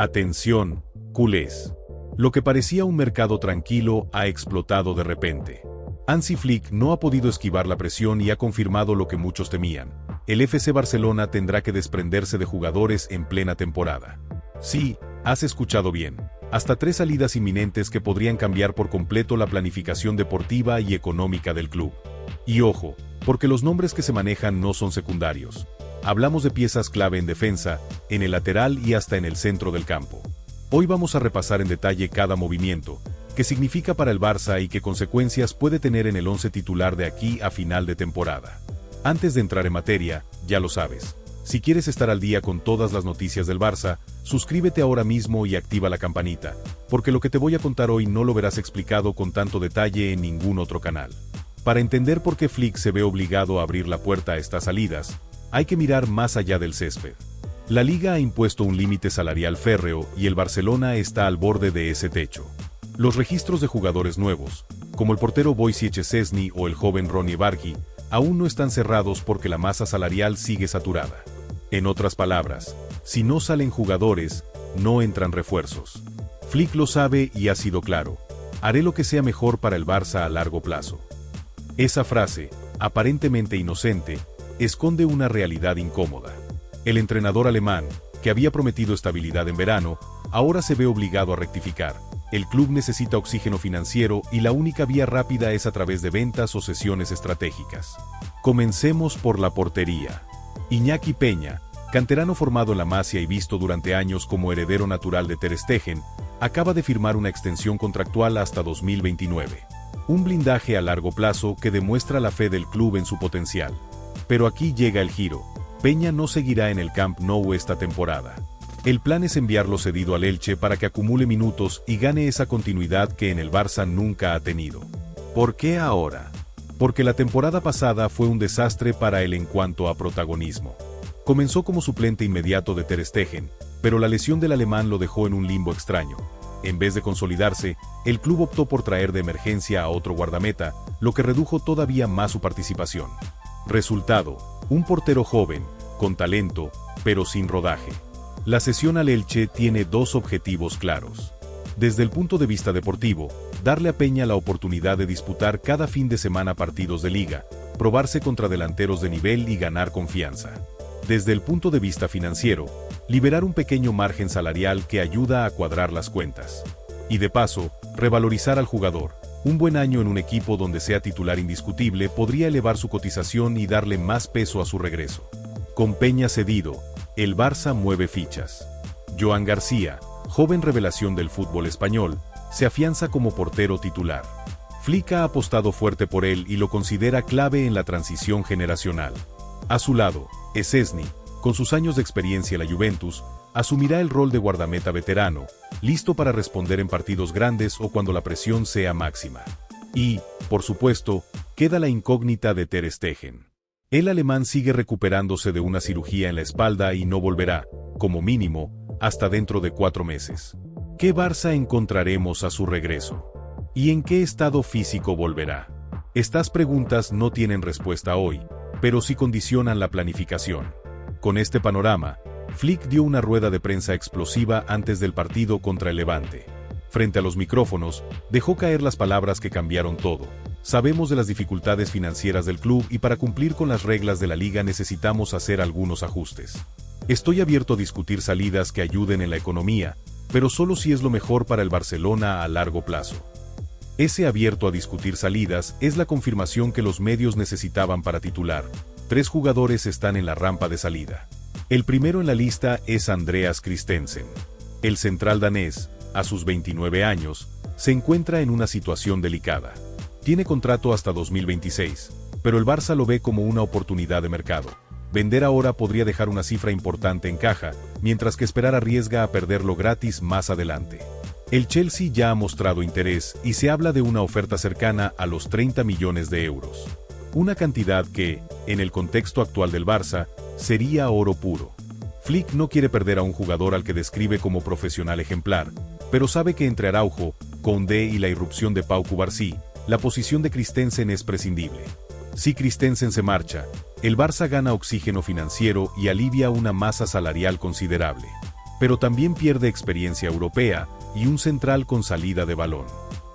Atención, culés. Lo que parecía un mercado tranquilo ha explotado de repente. Hansi Flick no ha podido esquivar la presión y ha confirmado lo que muchos temían. El FC Barcelona tendrá que desprenderse de jugadores en plena temporada. Sí, has escuchado bien. Hasta 3 salidas inminentes que podrían cambiar por completo la planificación deportiva y económica del club. Y ojo, porque los nombres que se manejan no son secundarios. Hablamos de piezas clave en defensa, en el lateral y hasta en el centro del campo. Hoy vamos a repasar en detalle cada movimiento, qué significa para el Barça y qué consecuencias puede tener en el 11 titular de aquí a final de temporada. Antes de entrar en materia, ya lo sabes. Si quieres estar al día con todas las noticias del Barça, suscríbete ahora mismo y activa la campanita, porque lo que te voy a contar hoy no lo verás explicado con tanto detalle en ningún otro canal. Para entender por qué Flick se ve obligado a abrir la puerta a estas salidas, hay que mirar más allá del césped. La Liga ha impuesto un límite salarial férreo y el Barcelona está al borde de ese techo. Los registros de jugadores nuevos, como el portero Wojciech Szczesny o el joven Ronnie Bargi, aún no están cerrados porque la masa salarial sigue saturada. En otras palabras, si no salen jugadores, no entran refuerzos. Flick lo sabe y ha sido claro: haré lo que sea mejor para el Barça a largo plazo. Esa frase, aparentemente inocente, esconde una realidad incómoda. El entrenador alemán, que había prometido estabilidad en verano, ahora se ve obligado a rectificar. El club necesita oxígeno financiero y la única vía rápida es a través de ventas o cesiones estratégicas. Comencemos por la portería. Iñaki Peña, canterano formado en la Masia y visto durante años como heredero natural de Ter Stegen, acaba de firmar una extensión contractual hasta 2029. Un blindaje a largo plazo que demuestra la fe del club en su potencial. Pero aquí llega el giro. Peña no seguirá en el Camp Nou esta temporada. El plan es enviarlo cedido al Elche para que acumule minutos y gane esa continuidad que en el Barça nunca ha tenido. ¿Por qué ahora? Porque la temporada pasada fue un desastre para él en cuanto a protagonismo. Comenzó como suplente inmediato de Ter Stegen, pero la lesión del alemán lo dejó en un limbo extraño. En vez de consolidarse, el club optó por traer de emergencia a otro guardameta, lo que redujo todavía más su participación. Resultado: un portero joven, con talento, pero sin rodaje. La cesión al Elche tiene 2 objetivos claros. Desde el punto de vista deportivo, darle a Peña la oportunidad de disputar cada fin de semana partidos de liga, probarse contra delanteros de nivel y ganar confianza. Desde el punto de vista financiero, liberar un pequeño margen salarial que ayuda a cuadrar las cuentas. Y de paso, revalorizar al jugador. Un buen año en un equipo donde sea titular indiscutible podría elevar su cotización y darle más peso a su regreso. Con Peña cedido, el Barça mueve fichas. Joan García, joven revelación del fútbol español, se afianza como portero titular. Flick ha apostado fuerte por él y lo considera clave en la transición generacional. A su lado, Szczesny, con sus años de experiencia en la Juventus, asumirá el rol de guardameta veterano, listo para responder en partidos grandes o cuando la presión sea máxima. Y, por supuesto, queda la incógnita de Ter Stegen. El alemán sigue recuperándose de una cirugía en la espalda y no volverá, como mínimo, hasta dentro de 4 meses. ¿Qué Barça encontraremos a su regreso? ¿Y en qué estado físico volverá? Estas preguntas no tienen respuesta hoy, pero sí condicionan la planificación. Con este panorama, Flick dio una rueda de prensa explosiva antes del partido contra el Levante. Frente a los micrófonos, dejó caer las palabras que cambiaron todo. Sabemos de las dificultades financieras del club y para cumplir con las reglas de la liga necesitamos hacer algunos ajustes. Estoy abierto a discutir salidas que ayuden en la economía, pero solo si es lo mejor para el Barcelona a largo plazo. Ese abierto a discutir salidas es la confirmación que los medios necesitaban para titular. 3 jugadores están en la rampa de salida. El primero en la lista es Andreas Christensen. El central danés, a sus 29 años, se encuentra en una situación delicada. Tiene contrato hasta 2026, pero el Barça lo ve como una oportunidad de mercado. Vender ahora podría dejar una cifra importante en caja, mientras que esperar arriesga a perderlo gratis más adelante. El Chelsea ya ha mostrado interés y se habla de una oferta cercana a los 30 millones de euros. Una cantidad que, en el contexto actual del Barça, sería oro puro. Flick no quiere perder a un jugador al que describe como profesional ejemplar, pero sabe que entre Araujo, Koundé y la irrupción de Pau Cubarsí, la posición de Christensen es prescindible. Si Christensen se marcha, el Barça gana oxígeno financiero y alivia una masa salarial considerable. pero también pierde experiencia europea y un central con salida de balón.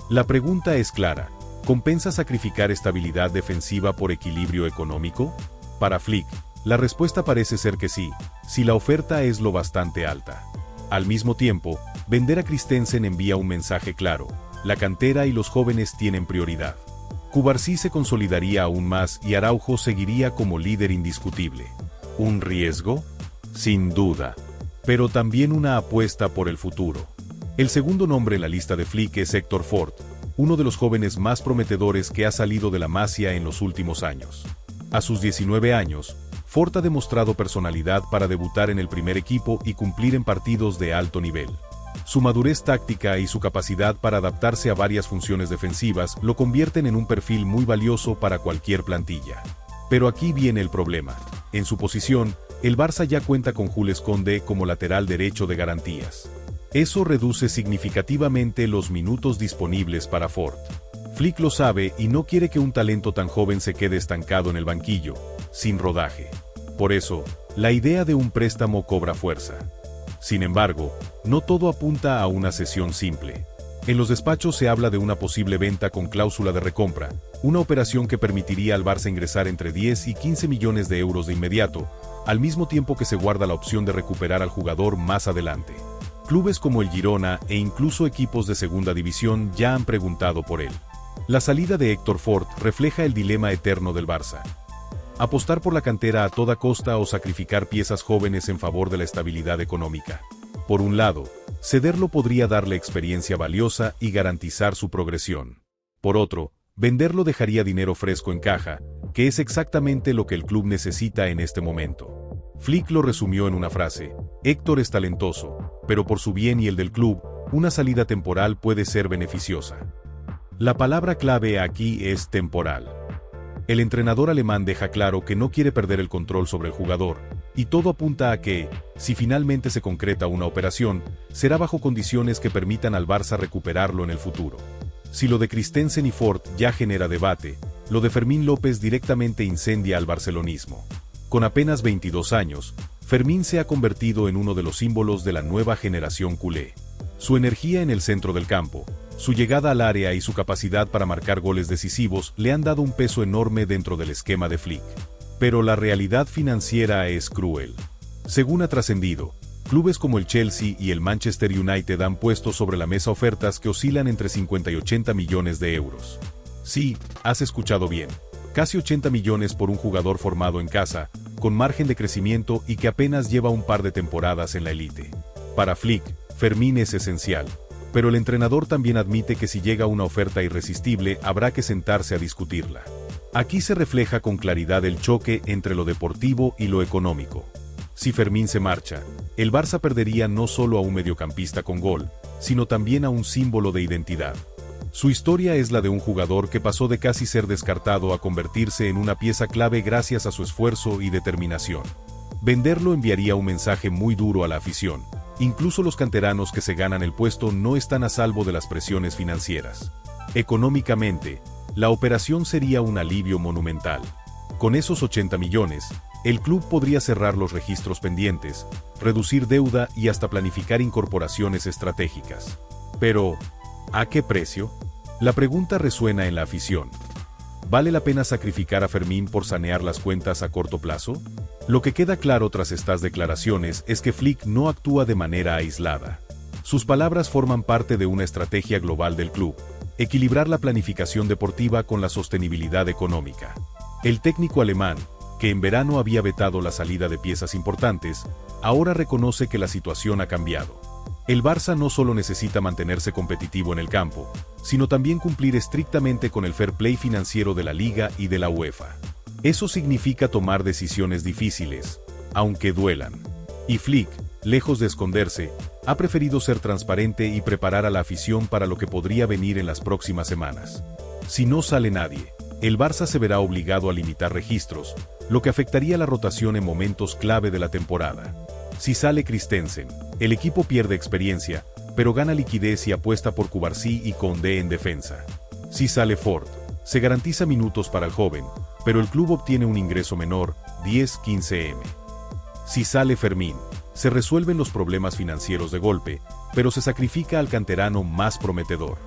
La pregunta es clara: ¿compensa sacrificar estabilidad defensiva por equilibrio económico? Para Flick, la respuesta parece ser que sí, si la oferta es lo bastante alta. Al mismo tiempo, vender a Christensen envía un mensaje claro: la cantera y los jóvenes tienen prioridad. Cubarsí se consolidaría aún más y Araujo seguiría como líder indiscutible. ¿Un riesgo? Sin duda. Pero también una apuesta por el futuro. El segundo nombre en la lista de Flick es Héctor Ford, uno de los jóvenes más prometedores que ha salido de la Masia en los últimos años. A sus 19 años, Ford ha demostrado personalidad para debutar en el primer equipo y cumplir en partidos de alto nivel. Su madurez táctica y su capacidad para adaptarse a varias funciones defensivas lo convierten en un perfil muy valioso para cualquier plantilla. Pero aquí viene el problema. En su posición, el Barça ya cuenta con Jules Koundé como lateral derecho de garantías. Eso reduce significativamente los minutos disponibles para Ford. Flick lo sabe y no quiere que un talento tan joven se quede estancado en el banquillo, sin rodaje. Por eso, la idea de un préstamo cobra fuerza. Sin embargo, no todo apunta a una cesión simple. En los despachos se habla de una posible venta con cláusula de recompra, una operación que permitiría al Barça ingresar entre 10 y 15 millones de euros de inmediato, al mismo tiempo que se guarda la opción de recuperar al jugador más adelante. Clubes como el Girona e incluso equipos de segunda división ya han preguntado por él. La salida de Héctor Ford refleja el dilema eterno del Barça: apostar por la cantera a toda costa o sacrificar piezas jóvenes en favor de la estabilidad económica. Por un lado, cederlo podría darle experiencia valiosa y garantizar su progresión. Por otro, venderlo dejaría dinero fresco en caja, que es exactamente lo que el club necesita en este momento. Flick lo resumió en una frase: Héctor es talentoso, pero por su bien y el del club, una salida temporal puede ser beneficiosa. La palabra clave aquí es temporal. El entrenador alemán deja claro que no quiere perder el control sobre el jugador, y todo apunta a que, si finalmente se concreta una operación, será bajo condiciones que permitan al Barça recuperarlo en el futuro. Si lo de Christensen y Ford ya genera debate, lo de Fermín López directamente incendia al barcelonismo. Con apenas 22 años, Fermín se ha convertido en uno de los símbolos de la nueva generación culé. Su energía en el centro del campo, su llegada al área y su capacidad para marcar goles decisivos le han dado un peso enorme dentro del esquema de Flick. Pero la realidad financiera es cruel. Según ha trascendido, clubes como el Chelsea y el Manchester United han puesto sobre la mesa ofertas que oscilan entre 50 y 80 millones de euros. Sí, has escuchado bien. Casi 80 millones por un jugador formado en casa, con margen de crecimiento y que apenas lleva un par de temporadas en la élite. Para Flick, Fermín es esencial. Pero el entrenador también admite que si llega una oferta irresistible habrá que sentarse a discutirla. Aquí se refleja con claridad el choque entre lo deportivo y lo económico. Si Fermín se marcha, el Barça perdería no solo a un mediocampista con gol, sino también a un símbolo de identidad. Su historia es la de un jugador que pasó de casi ser descartado a convertirse en una pieza clave gracias a su esfuerzo y determinación. Venderlo enviaría un mensaje muy duro a la afición. Incluso los canteranos que se ganan el puesto no están a salvo de las presiones financieras. Económicamente, la operación sería un alivio monumental. Con esos 80 millones, el club podría cerrar los registros pendientes, reducir deuda y hasta planificar incorporaciones estratégicas. Pero, ¿a qué precio? La pregunta resuena en la afición. ¿Vale la pena sacrificar a Fermín por sanear las cuentas a corto plazo? Lo que queda claro tras estas declaraciones es que Flick no actúa de manera aislada. Sus palabras forman parte de una estrategia global del club: equilibrar la planificación deportiva con la sostenibilidad económica. El técnico alemán, que en verano había vetado la salida de piezas importantes, ahora reconoce que la situación ha cambiado. El Barça no solo necesita mantenerse competitivo en el campo, sino también cumplir estrictamente con el fair play financiero de la Liga y de la UEFA. Eso significa tomar decisiones difíciles, aunque duelan. Y Flick, lejos de esconderse, ha preferido ser transparente y preparar a la afición para lo que podría venir en las próximas semanas. Si no sale nadie, el Barça se verá obligado a limitar registros, lo que afectaría la rotación en momentos clave de la temporada. Si sale Christensen, el equipo pierde experiencia, pero gana liquidez y apuesta por Cubarsí y Koundé en defensa. Si sale Ford, se garantiza minutos para el joven, pero el club obtiene un ingreso menor, 10-15 m. Si sale Fermín, Se resuelven los problemas financieros de golpe, pero se sacrifica al canterano más prometedor.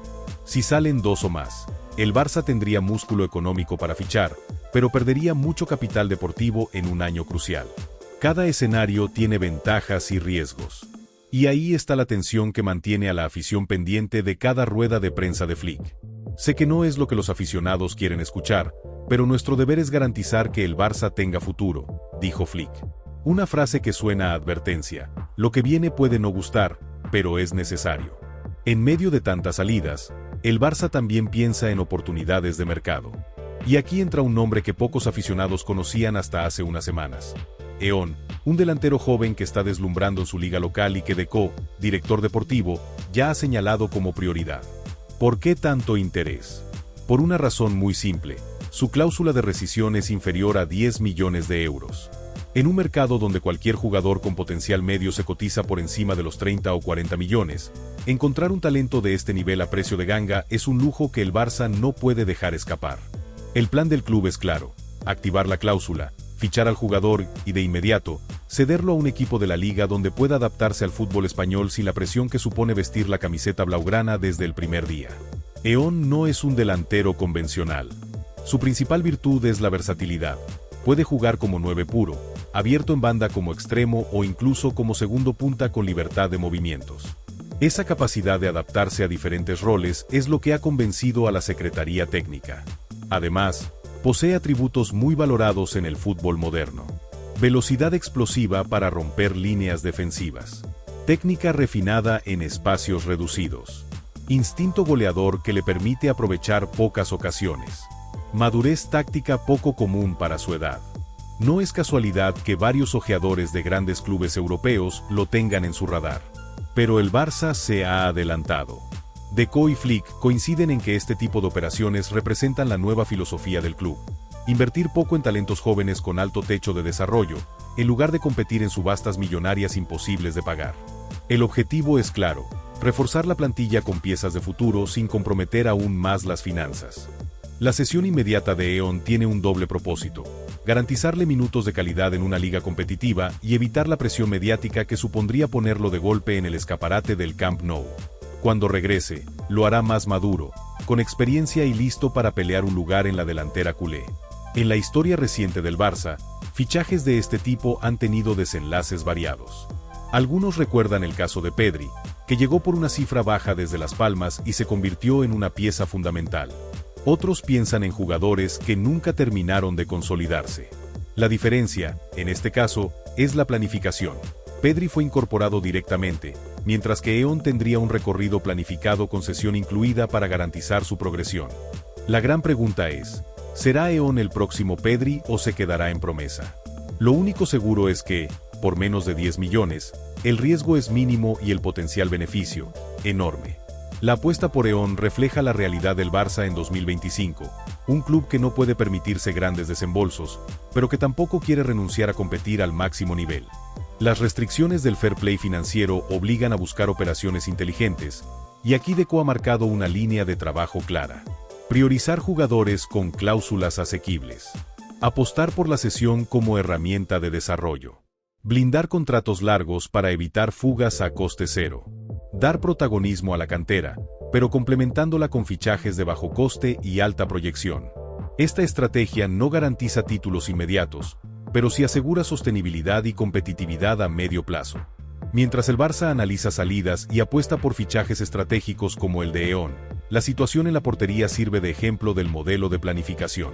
Si salen dos o más, el Barça tendría músculo económico para fichar, pero perdería mucho capital deportivo en un año crucial. Cada escenario tiene ventajas y riesgos. Y ahí está la tensión que mantiene a la afición pendiente de cada rueda de prensa de Flick. Sé que no es lo que los aficionados quieren escuchar, pero nuestro deber es garantizar que el Barça tenga futuro, dijo Flick. Una frase que suena a advertencia: lo que viene puede no gustar, pero es necesario. En medio de tantas salidas, el Barça también piensa en oportunidades de mercado. Y aquí entra un nombre que pocos aficionados conocían hasta hace unas semanas. Eón, un delantero joven que está deslumbrando en su liga local y que Deco, director deportivo, ya ha señalado como prioridad. ¿Por qué tanto interés? Por una razón muy simple: su cláusula de rescisión es inferior a 10 millones de euros. En un mercado donde cualquier jugador con potencial medio se cotiza por encima de los 30 o 40 millones, encontrar un talento de este nivel a precio de ganga es un lujo que el Barça no puede dejar escapar. El plan del club es claro: activar la cláusula, fichar al jugador y, de inmediato, cederlo a un equipo de la liga donde pueda adaptarse al fútbol español sin la presión que supone vestir la camiseta blaugrana desde el primer día. Eón no es un delantero convencional. Su principal virtud es la versatilidad. Puede jugar como 9 puro, abierto en banda como extremo o incluso como segundo punta con libertad de movimientos. Esa capacidad de adaptarse a diferentes roles es lo que ha convencido a la Secretaría Técnica. Además, posee atributos muy valorados en el fútbol moderno. Velocidad explosiva para romper líneas defensivas. Técnica refinada en espacios reducidos. Instinto goleador que le permite aprovechar pocas ocasiones. Madurez táctica poco común para su edad. No es casualidad que varios ojeadores de grandes clubes europeos lo tengan en su radar. Pero el Barça se ha adelantado. Deco y Flick coinciden en que este tipo de operaciones representan la nueva filosofía del club. Invertir poco en talentos jóvenes con alto techo de desarrollo, en lugar de competir en subastas millonarias imposibles de pagar. El objetivo es claro: reforzar la plantilla con piezas de futuro sin comprometer aún más las finanzas. La cesión inmediata de Eón tiene un doble propósito: garantizarle minutos de calidad en una liga competitiva y evitar la presión mediática que supondría ponerlo de golpe en el escaparate del Camp Nou. Cuando regrese, lo hará más maduro, con experiencia y listo para pelear un lugar en la delantera culé. En la historia reciente del Barça, fichajes de este tipo han tenido desenlaces variados. Algunos recuerdan el caso de Pedri, que llegó por una cifra baja desde Las Palmas y se convirtió en una pieza fundamental. Otros piensan en jugadores que nunca terminaron de consolidarse. La diferencia, en este caso, es la planificación. Pedri fue incorporado directamente, mientras que Eón tendría un recorrido planificado con cesión incluida para garantizar su progresión. La gran pregunta es: ¿será Eón el próximo Pedri o se quedará en promesa? Lo único seguro es que, por menos de 10 millones, el riesgo es mínimo y el potencial beneficio, enorme. La apuesta por Eón refleja la realidad del Barça en 2025, un club que no puede permitirse grandes desembolsos, pero que tampoco quiere renunciar a competir al máximo nivel. Las restricciones del fair play financiero obligan a buscar operaciones inteligentes, y aquí Deco ha marcado una línea de trabajo clara. Priorizar jugadores con cláusulas asequibles. Apostar por la cesión como herramienta de desarrollo. Blindar contratos largos para evitar fugas a coste cero. Dar protagonismo a la cantera, pero complementándola con fichajes de bajo coste y alta proyección. Esta estrategia no garantiza títulos inmediatos, pero sí asegura sostenibilidad y competitividad a medio plazo. Mientras el Barça analiza salidas y apuesta por fichajes estratégicos como el de Eón, la situación en la portería sirve de ejemplo del modelo de planificación.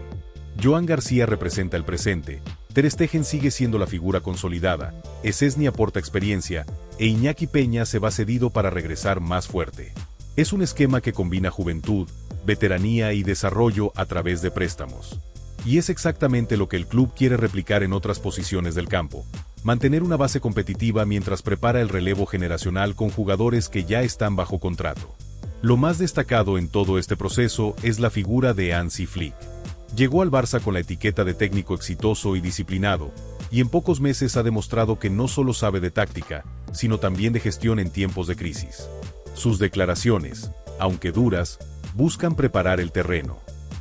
Joan García representa el presente, Ter Stegen sigue siendo la figura consolidada, Szczęsny aporta experiencia, e Iñaki Peña se va cedido para regresar más fuerte. Es un esquema que combina juventud, veteranía y desarrollo a través de préstamos. Y es exactamente lo que el club quiere replicar en otras posiciones del campo: mantener una base competitiva mientras prepara el relevo generacional con jugadores que ya están bajo contrato. Lo más destacado en todo este proceso es la figura de Hansi Flick. Llegó al Barça con la etiqueta de técnico exitoso y disciplinado, y en pocos meses ha demostrado que no solo sabe de táctica, sino también de gestión en tiempos de crisis. Sus declaraciones, aunque duras, buscan preparar el terreno.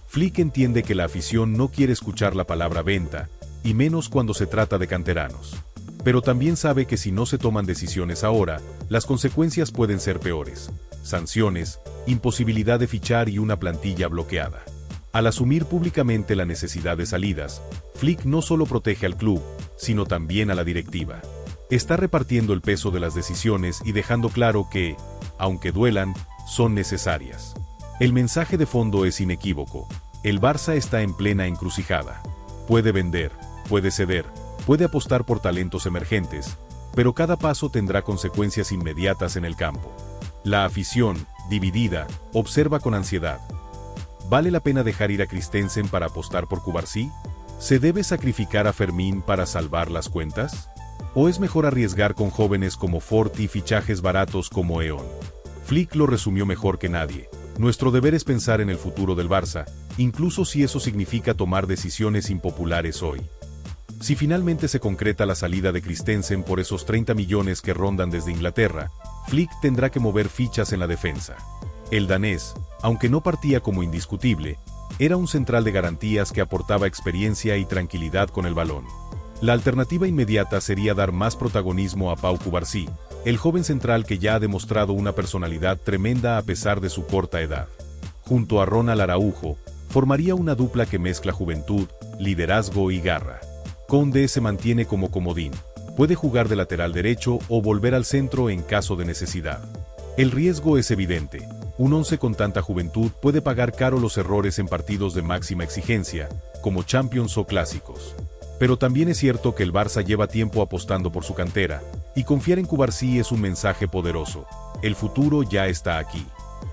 Flick entiende que la afición no quiere escuchar la palabra venta, y menos cuando se trata de canteranos. pero también sabe que si no se toman decisiones ahora, las consecuencias pueden ser peores. Sanciones, imposibilidad de fichar y una plantilla bloqueada. Al asumir públicamente la necesidad de salidas, Flick no solo protege al club, sino también a la directiva. Está repartiendo el peso de las decisiones y dejando claro que, aunque duelan, son necesarias. El mensaje de fondo es inequívoco. El Barça está en plena encrucijada. Puede vender, puede ceder, puede apostar por talentos emergentes, pero cada paso tendrá consecuencias inmediatas en el campo. La afición, dividida, observa con ansiedad. ¿Vale la pena dejar ir a Christensen para apostar por Cubarsí? ¿Se debe sacrificar a Fermín para salvar las cuentas? ¿O es mejor arriesgar con jóvenes como Ford y fichajes baratos como Eon? Flick lo resumió mejor que nadie. Nuestro deber es pensar en el futuro del Barça, incluso si eso significa tomar decisiones impopulares hoy. Si finalmente se concreta la salida de Christensen por esos 30 millones que rondan desde Inglaterra, Flick tendrá que mover fichas en la defensa. El danés, aunque no partía como indiscutible, era un central de garantías que aportaba experiencia y tranquilidad con el balón. La alternativa inmediata sería dar más protagonismo a Pau Cubarsí, el joven central que ya ha demostrado una personalidad tremenda a pesar de su corta edad. Junto a Ronald Araujo, formaría una dupla que mezcla juventud, liderazgo y garra. Koundé se mantiene como comodín. Puede jugar de lateral derecho o volver al centro en caso de necesidad. El riesgo es evidente. Un once con tanta juventud puede pagar caro los errores en partidos de máxima exigencia, como Champions o Clásicos. Pero también es cierto que el Barça lleva tiempo apostando por su cantera, y confiar en Cubarsí es un mensaje poderoso. El futuro ya está aquí.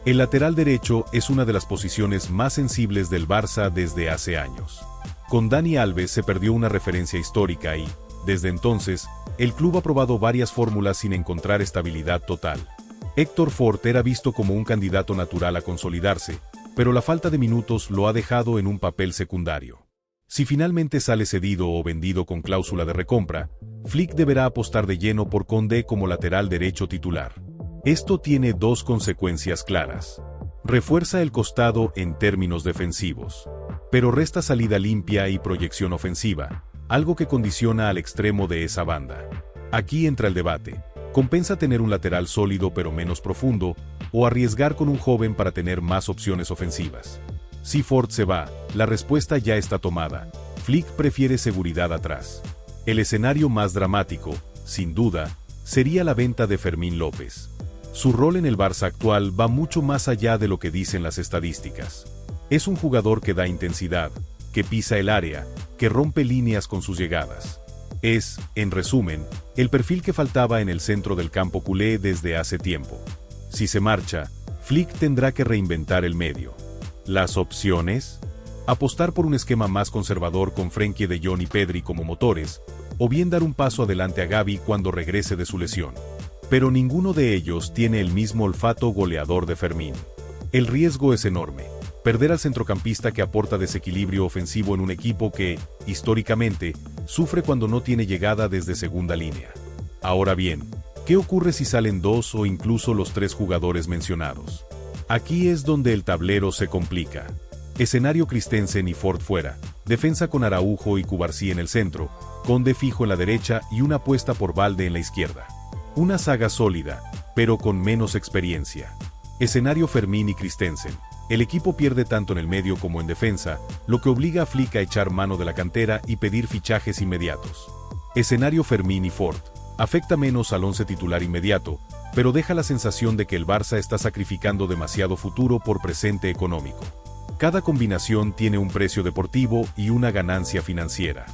El lateral derecho es una de las posiciones más sensibles del Barça desde hace años. Con Dani Alves se perdió una referencia histórica y, desde entonces, el club ha probado varias fórmulas sin encontrar estabilidad total. Héctor Ford era visto como un candidato natural a consolidarse, pero la falta de minutos lo ha dejado en un papel secundario. Si finalmente sale cedido o vendido con cláusula de recompra, Flick deberá apostar de lleno por Koundé como lateral derecho titular. Esto tiene dos consecuencias claras. Refuerza el costado en términos defensivos, pero resta salida limpia y proyección ofensiva, algo que condiciona al extremo de esa banda. Aquí entra el debate. ¿Compensa tener un lateral sólido pero menos profundo, o arriesgar con un joven para tener más opciones ofensivas? Si Ford se va, la respuesta ya está tomada. Flick prefiere seguridad atrás. El escenario más dramático, sin duda, sería la venta de Fermín López. Su rol en el Barça actual va mucho más allá de lo que dicen las estadísticas. Es un jugador que da intensidad, que pisa el área, que rompe líneas con sus llegadas. Es, en resumen, el perfil que faltaba en el centro del campo culé desde hace tiempo. Si se marcha, Flick tendrá que reinventar el medio. ¿Las opciones? Apostar por un esquema más conservador con Frenkie de Jong y Pedri como motores, o bien dar un paso adelante a Gavi cuando regrese de su lesión. Pero ninguno de ellos tiene el mismo olfato goleador de Fermín. El riesgo es enorme. Perder al centrocampista que aporta desequilibrio ofensivo en un equipo que, históricamente, sufre cuando no tiene llegada desde segunda línea. Ahora bien, ¿qué ocurre si salen dos o incluso los tres jugadores mencionados? Aquí es donde el tablero se complica. Escenario Christensen y Ford fuera, defensa con Araujo y Cubarsí en el centro, Koundé fijo en la derecha y una apuesta por Balde en la izquierda. Una saga sólida, pero con menos experiencia. Escenario Fermín y Christensen. El equipo pierde tanto en el medio como en defensa, lo que obliga a Flick a echar mano de la cantera y pedir fichajes inmediatos. Escenario Fermín y Ford. Afecta menos al once titular inmediato, pero deja la sensación de que el Barça está sacrificando demasiado futuro por presente económico. Cada combinación tiene un precio deportivo y una ganancia financiera.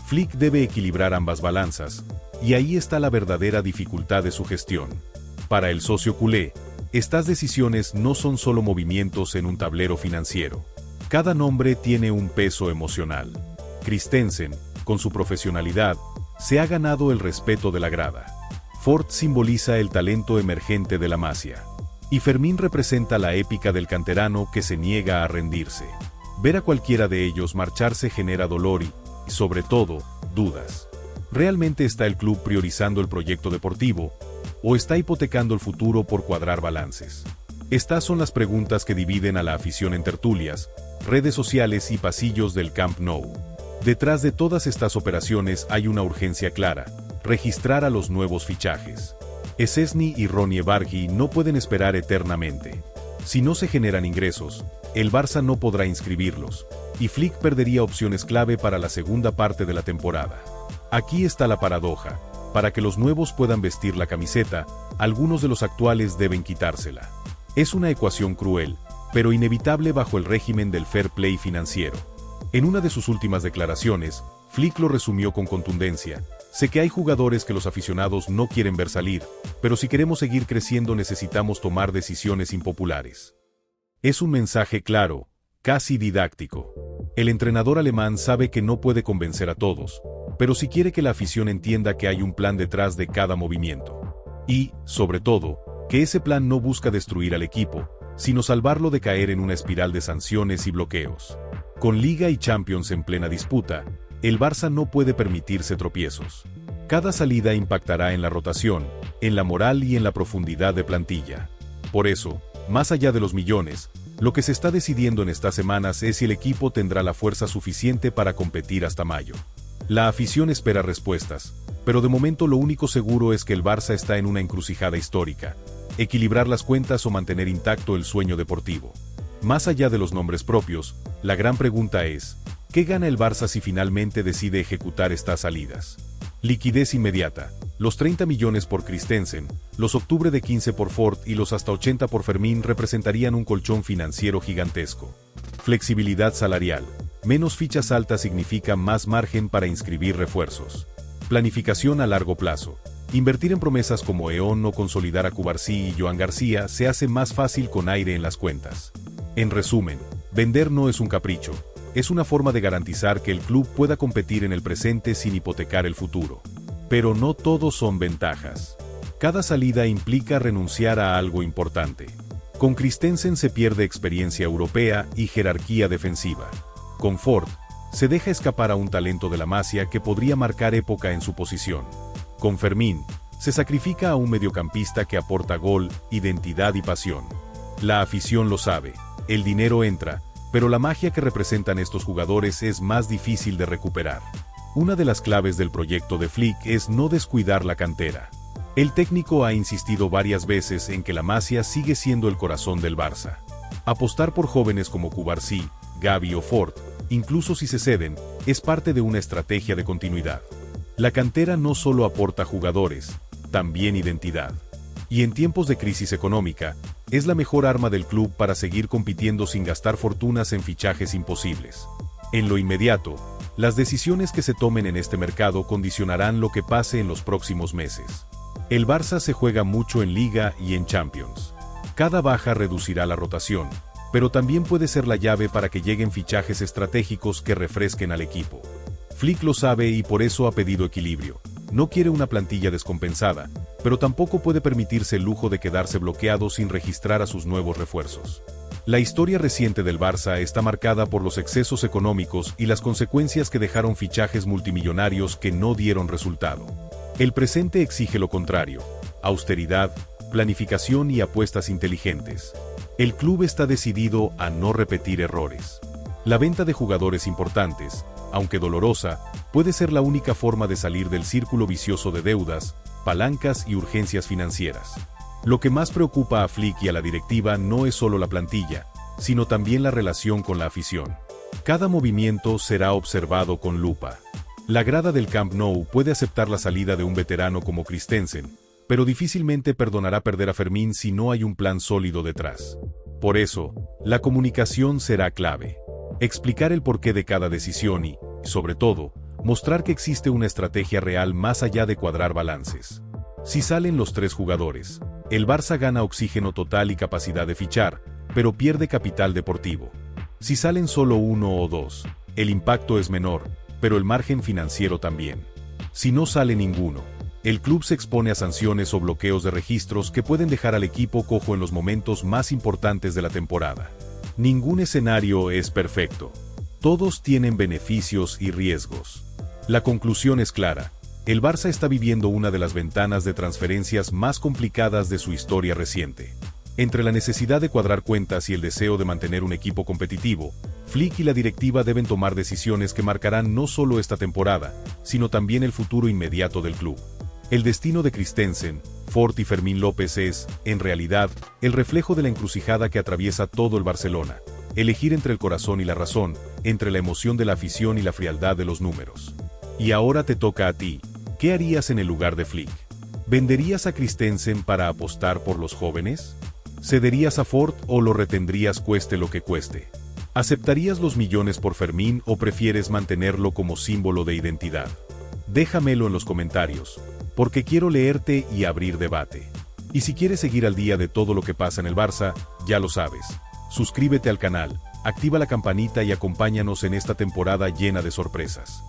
Flick debe equilibrar ambas balanzas, y ahí está la verdadera dificultad de su gestión. Para el socio culé, estas decisiones no son solo movimientos en un tablero financiero. Cada nombre tiene un peso emocional. Christensen, con su profesionalidad, se ha ganado el respeto de la grada. Ford simboliza el talento emergente de la Masia. Y Fermín representa la épica del canterano que se niega a rendirse. Ver a cualquiera de ellos marcharse genera dolor y, sobre todo, dudas. ¿Realmente está el club priorizando el proyecto deportivo, o está hipotecando el futuro por cuadrar balances? Estas son las preguntas que dividen a la afición en tertulias, redes sociales y pasillos del Camp Nou. Detrás de todas estas operaciones hay una urgencia clara: registrar a los nuevos fichajes. Szczęsny y Ronnie Bargi no pueden esperar eternamente. Si no se generan ingresos, el Barça no podrá inscribirlos, y Flick perdería opciones clave para la segunda parte de la temporada. Aquí está la paradoja: para que los nuevos puedan vestir la camiseta, algunos de los actuales deben quitársela. Es una ecuación cruel, pero inevitable bajo el régimen del fair play financiero. En una de sus últimas declaraciones, Flick lo resumió con contundencia: sé que hay jugadores que los aficionados no quieren ver salir, pero si queremos seguir creciendo necesitamos tomar decisiones impopulares. Es un mensaje claro, casi didáctico. El entrenador alemán sabe que no puede convencer a todos, pero sí quiere que la afición entienda que hay un plan detrás de cada movimiento. Y, sobre todo, que ese plan no busca destruir al equipo, sino salvarlo de caer en una espiral de sanciones y bloqueos. Con Liga y Champions en plena disputa, el Barça no puede permitirse tropiezos. Cada salida impactará en la rotación, en la moral y en la profundidad de plantilla. Por eso, más allá de los millones, lo que se está decidiendo en estas semanas es si el equipo tendrá la fuerza suficiente para competir hasta mayo. La afición espera respuestas, pero de momento lo único seguro es que el Barça está en una encrucijada histórica: equilibrar las cuentas o mantener intacto el sueño deportivo. Más allá de los nombres propios, la gran pregunta es: ¿qué gana el Barça si finalmente decide ejecutar estas salidas? Liquidez inmediata: los 30 millones por Christensen, los octubre de 15 por Ford y los hasta 80 por Fermín representarían un colchón financiero gigantesco. Flexibilidad salarial: menos fichas altas significa más margen para inscribir refuerzos. Planificación a largo plazo: invertir en promesas como Eón o consolidar a Cubarsí y Joan García se hace más fácil con aire en las cuentas. En resumen, vender no es un capricho, es una forma de garantizar que el club pueda competir en el presente sin hipotecar el futuro. Pero no todo son ventajas. Cada salida implica renunciar a algo importante. Con Christensen se pierde experiencia europea y jerarquía defensiva. Con Ford, se deja escapar a un talento de la Masia que podría marcar época en su posición. Con Fermín, se sacrifica a un mediocampista que aporta gol, identidad y pasión. La afición lo sabe, el dinero entra, pero la magia que representan estos jugadores es más difícil de recuperar. Una de las claves del proyecto de Flick es no descuidar la cantera. El técnico ha insistido varias veces en que la Masia sigue siendo el corazón del Barça. Apostar por jóvenes como Cubarsí, Gavi o Ford, incluso si se ceden, es parte de una estrategia de continuidad. La cantera no solo aporta jugadores, también identidad. Y en tiempos de crisis económica, es la mejor arma del club para seguir compitiendo sin gastar fortunas en fichajes imposibles. En lo inmediato, las decisiones que se tomen en este mercado condicionarán lo que pase en los próximos meses. El Barça se juega mucho en Liga y en Champions. Cada baja reducirá la rotación, pero también puede ser la llave para que lleguen fichajes estratégicos que refresquen al equipo. Flick lo sabe y por eso ha pedido equilibrio. No quiere una plantilla descompensada, pero tampoco puede permitirse el lujo de quedarse bloqueado sin registrar a sus nuevos refuerzos. La historia reciente del Barça está marcada por los excesos económicos y las consecuencias que dejaron fichajes multimillonarios que no dieron resultado. El presente exige lo contrario: austeridad, planificación y apuestas inteligentes. El club está decidido a no repetir errores. La venta de jugadores importantes, aunque dolorosa, puede ser la única forma de salir del círculo vicioso de deudas, palancas y urgencias financieras. Lo que más preocupa a Flick y a la directiva no es solo la plantilla, sino también la relación con la afición. Cada movimiento será observado con lupa. La grada del Camp Nou puede aceptar la salida de un veterano como Christensen, pero difícilmente perdonará perder a Fermín si no hay un plan sólido detrás. Por eso, la comunicación será clave. Explicar el porqué de cada decisión y, sobre todo, mostrar que existe una estrategia real más allá de cuadrar balances. Si salen los tres jugadores, el Barça gana oxígeno total y capacidad de fichar, pero pierde capital deportivo. Si salen solo uno o dos, el impacto es menor, pero el margen financiero también. Si no sale ninguno, el club se expone a sanciones o bloqueos de registros que pueden dejar al equipo cojo en los momentos más importantes de la temporada. Ningún escenario es perfecto. Todos tienen beneficios y riesgos. La conclusión es clara: el Barça está viviendo una de las ventanas de transferencias más complicadas de su historia reciente. Entre la necesidad de cuadrar cuentas y el deseo de mantener un equipo competitivo, Flick y la directiva deben tomar decisiones que marcarán no solo esta temporada, sino también el futuro inmediato del club. El destino de Christensen, Ford y Fermín López es, en realidad, el reflejo de la encrucijada que atraviesa todo el Barcelona. Elegir entre el corazón y la razón, entre la emoción de la afición y la frialdad de los números. Y ahora te toca a ti. ¿Qué harías en el lugar de Flick? ¿Venderías a Christensen para apostar por los jóvenes? ¿Cederías a Ford o lo retendrías cueste lo que cueste? ¿Aceptarías los millones por Fermín o prefieres mantenerlo como símbolo de identidad? Déjamelo en los comentarios, porque quiero leerte y abrir debate. Y si quieres seguir al día de todo lo que pasa en el Barça, ya lo sabes. Suscríbete al canal, activa la campanita y acompáñanos en esta temporada llena de sorpresas.